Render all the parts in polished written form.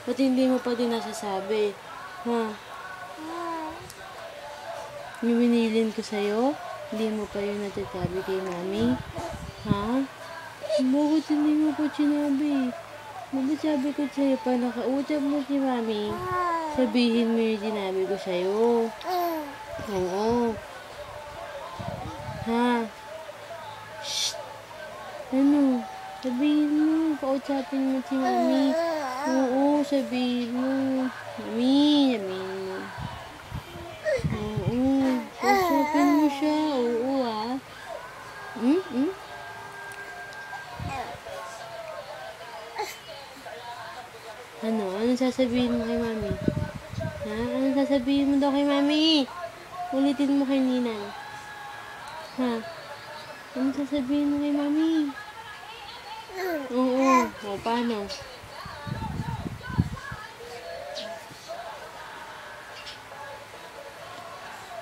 Ba't hindi mo pa din nasasabi? Ha? Yung binilin ko sa'yo, hindi mo pa yun natasabi kay mami? Ha? Bakit hindi mo pa sinabi? Bakit sabi ko sa'yo, pa nakausap mo si mami, sabihin mo yung sinabi ko sa'yo. Oo. Ha? Shh! Ano? Sabihin mo, kausapin mo si mami. Oo, sabihin mo. Mami, sabihin mo. Oo, kausapin mo siya. Oo, ah. Ano? Anong sasabihin mo kay mami? Ha? Anong sasabihin mo daw kay mami? Ulitin mo kay Ninang. Ha? Anong sasabihin mo kay mami? Oo. O, paano?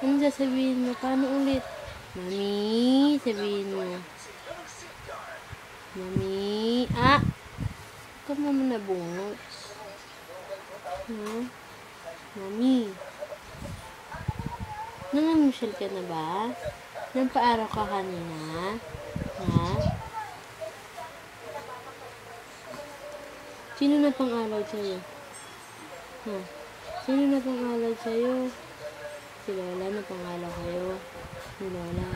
Anong sasabihin mo? Paano ulit? Mami, sabihin mo. Mami, ah! Ikaw naman nabungot. Ha? Mami. Nangangusyal ka na ba? Nampaaraw ka kanina? Ha? Sino na pang-araw sa'yo? Ha? Sino na pang-araw sa'yo? Si Lola na pang-araw kayo? Si Lola.